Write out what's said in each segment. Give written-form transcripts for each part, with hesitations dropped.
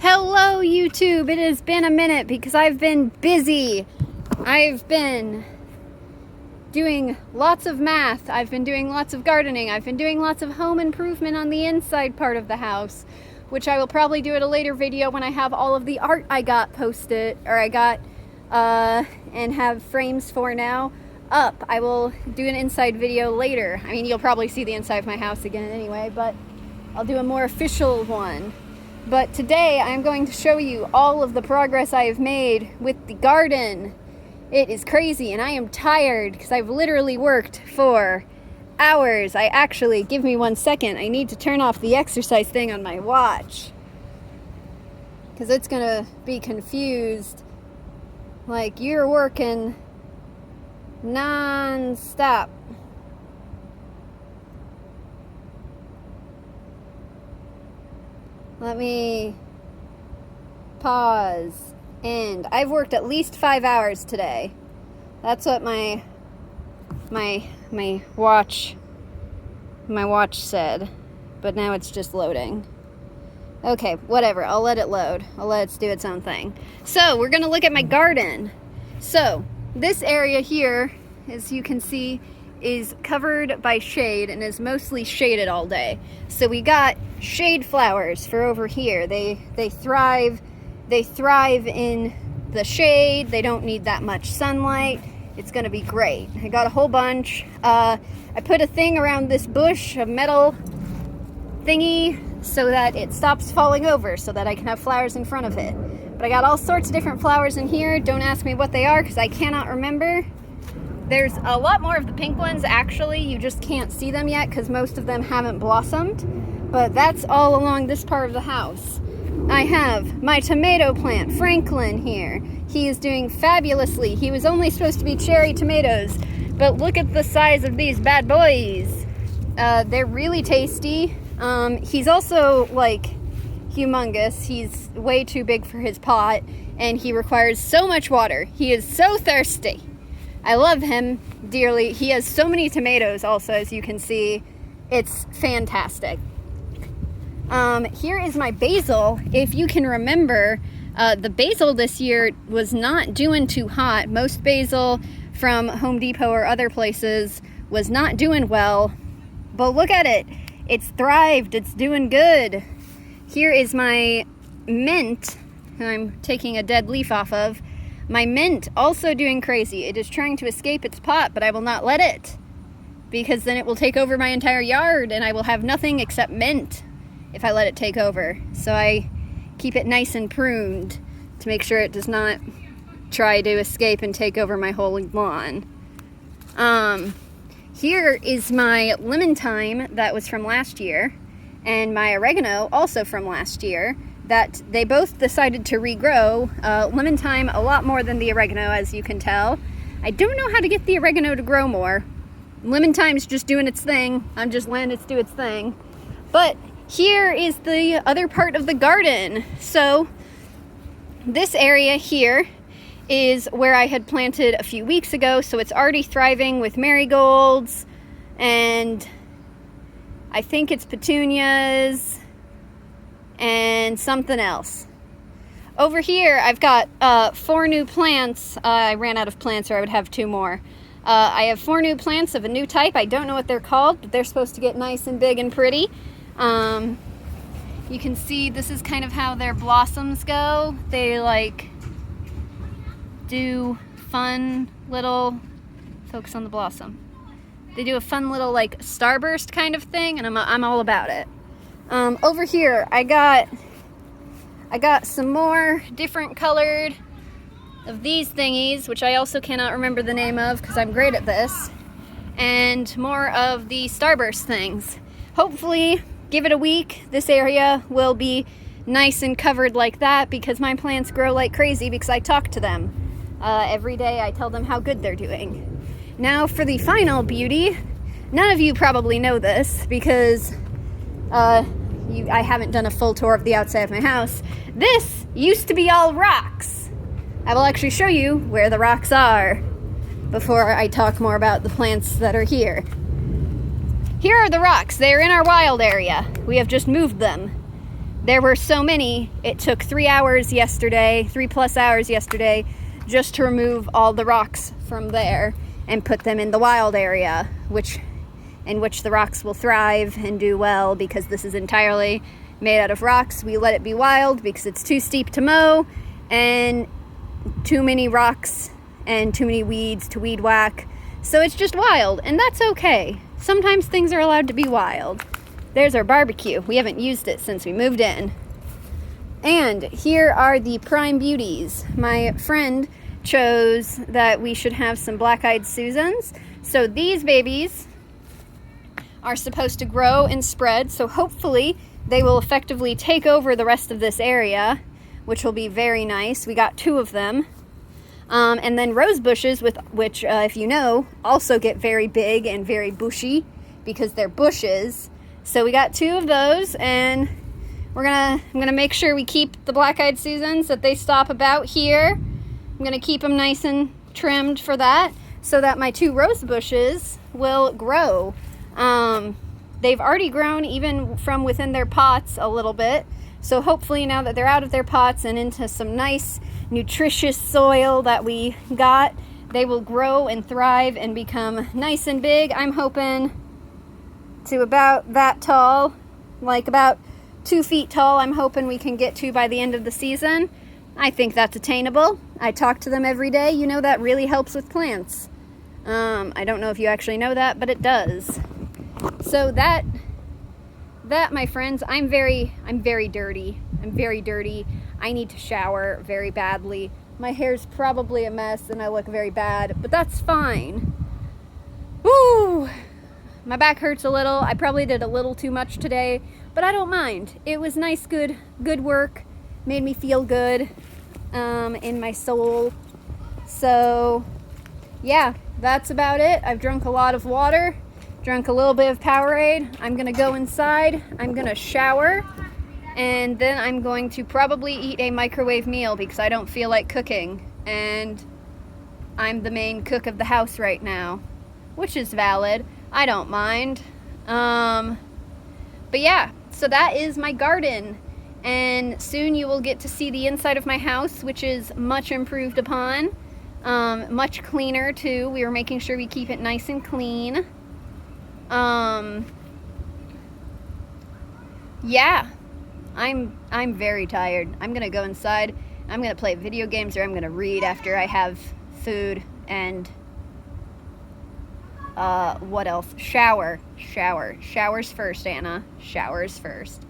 Hello YouTube, it has been a minute because I've been busy. I've been doing lots of math, I've been doing lots of gardening, I've been doing lots of home improvement on the inside part of the house, which I will probably do at a later video when I have all of the art I got posted, or I got and have frames for now up. I will do an inside video later. I mean, you'll probably see the inside of my house again anyway, but I'll do a more official one. But today I'm going to show you all of the progress I have made with the garden. It is crazy and I am tired because I've literally worked for hours. Give me 1 second. I need to turn off the exercise thing on my watch because it's gonna be confused. Like, you're working non-stop. Let me pause. And I've worked at least 5 hours today. That's what my watch said. But now it's just loading. Okay, whatever. I'll let it load. I'll let it do its own thing. So, we're gonna look at my garden. So, this area here, as you can see, is covered by shade and is mostly shaded all day. So we got shade flowers for over here. They thrive in the shade. They don't need that much sunlight. It's gonna be great. I got a whole bunch. I put a thing around this bush, a metal thingy, so that it stops falling over, so that I can have flowers in front of it. But I got all sorts of different flowers in here. Don't ask me what they are because I cannot remember. There's a lot more of the pink ones, actually. You just can't see them yet because most of them haven't blossomed. But that's all along this part of the house. I have my tomato plant, Franklin, here. He is doing fabulously. He was only supposed to be cherry tomatoes, but look at the size of these bad boys. They're really tasty. He's also, like, humongous. He's way too big for his pot, and he requires so much water. He is so thirsty. I love him dearly. He has so many tomatoes also, as you can see. It's fantastic. Here is my basil. If you can remember, the basil this year was not doing too hot. Most basil from Home Depot or other places was not doing well. But look at it. It's thrived. It's doing good. Here is my mint, that I'm taking a dead leaf off of. My mint also doing crazy. It is trying to escape its pot, but I will not let it, because then it will take over my entire yard and I will have nothing except mint if I let it take over. So I keep it nice and pruned to make sure it does not try to escape and take over my whole lawn. Here is my lemon thyme that was from last year, and my oregano also from last year, that they both decided to regrow. Lemon thyme a lot more than the oregano, as you can tell. I don't know how to get the oregano to grow more. Lemon thyme's just doing its thing. I'm just letting it do its thing. But here is the other part of the garden. So this area here is where I had planted a few weeks ago, so it's already thriving with marigolds, and I think it's petunias and something else. Over here I've got 4 new plants. I ran out of plants, or I would have 2 more. I have 4 new plants of a new type. I don't know what they're called, but they're supposed to get nice and big and pretty. You can see this is kind of how their blossoms go. They like do fun little, focus on the blossom. They do a fun little like starburst kind of thing, and I'm all about it. Over here, I got some more different colored of these thingies, which I also cannot remember the name of because I'm great at this, and more of the starburst things. Hopefully, give it a week, this area will be nice and covered like that, because my plants grow like crazy because I talk to them. Every day I tell them how good they're doing. Now for the final beauty. None of you probably know this because I haven't done a full tour of the outside of my house. This used to be all rocks. I will actually show you where the rocks are before I talk more about the plants that are here. Here are the rocks. They are in our wild area. We have just moved them. there were so many, it took 3 hours yesterday, 3+ hours yesterday, just to remove all the rocks from there and put them in the wild area, in which the rocks will thrive and do well, because this is entirely made out of rocks. We let it be wild because it's too steep to mow and too many rocks and too many weeds to weed whack. So it's just wild, and that's okay. Sometimes things are allowed to be wild. There's our barbecue. We haven't used it since we moved in. And here are the prime beauties. My friend chose that we should have some black-eyed Susans. So these babies are supposed to grow and spread, so hopefully they will effectively take over the rest of this area, which will be very nice. We got 2 of them. And then rose bushes, which if you know, also get very big and very bushy because they're bushes. So we got 2 of those, and I'm gonna make sure we keep the black-eyed Susans, that they stop about here. I'm gonna keep them nice and trimmed for that, so that my 2 rose bushes will grow. They've already grown even from within their pots a little bit. So hopefully now that they're out of their pots and into some nice nutritious soil that we got, they will grow and thrive and become nice and big. I'm hoping to about that tall, like about 2 feet tall. I'm hoping we can get to by the end of the season. I think that's attainable. I talk to them every day. You know, that really helps with plants. I don't know if you actually know that, but it does. So that my friends, I'm very dirty. I'm very dirty. I need to shower very badly. My hair's probably a mess and I look very bad, but that's fine. Woo! My back hurts a little. I probably did a little too much today, but I don't mind. It was nice, good work. Made me feel good in my soul. So yeah, that's about it. I've drunk a lot of water, drunk a little bit of Powerade. I'm gonna go inside, I'm gonna shower, and then I'm going to probably eat a microwave meal because I don't feel like cooking, and I'm the main cook of the house right now, which is valid. I don't mind. But yeah, so that is my garden, and soon you will get to see the inside of my house, which is much improved upon, much cleaner too. We were making sure we keep it nice and clean. Yeah, I'm very tired. I'm gonna go inside. I'm gonna play video games, or I'm gonna read after I have food, and what else? Showers first, Anna. Showers first.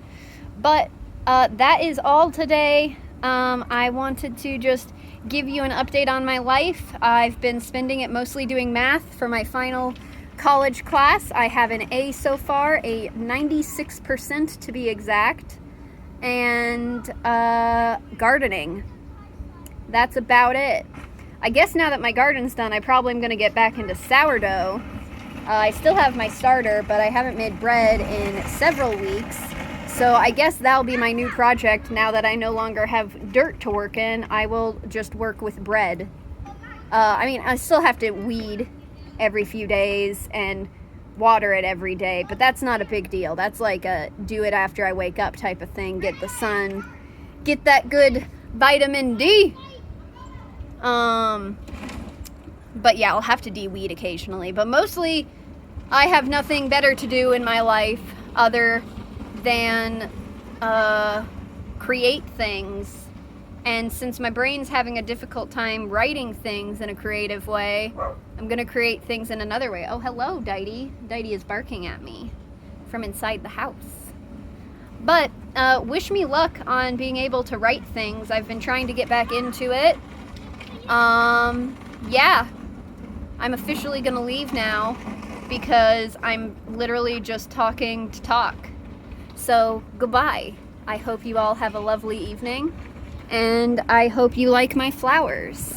But that is all today. I wanted to just give you an update on my life. I've been spending it mostly doing math for my final college class. I have an A so far, a 96% to be exact, and gardening. That's about it. I guess now that my garden's done, I probably am going to get back into sourdough. I still have my starter, but I haven't made bread in several weeks. So I guess that'll be my new project now that I no longer have dirt to work in. I will just work with bread. I mean, I still have to weed every few days and water it every day, but that's not a big deal. That's like a do it after I wake up type of thing. Get the sun, get that good vitamin D. But yeah, I'll have to de-weed occasionally, but mostly I have nothing better to do in my life other than create things. And since my brain's having a difficult time writing things in a creative way, I'm gonna create things in another way. Oh, hello, Dighty. Dighty is barking at me from inside the house. But wish me luck on being able to write things. I've been trying to get back into it. Yeah, I'm officially gonna leave now because I'm literally just talking to talk. So goodbye. I hope you all have a lovely evening, and I hope you like my flowers.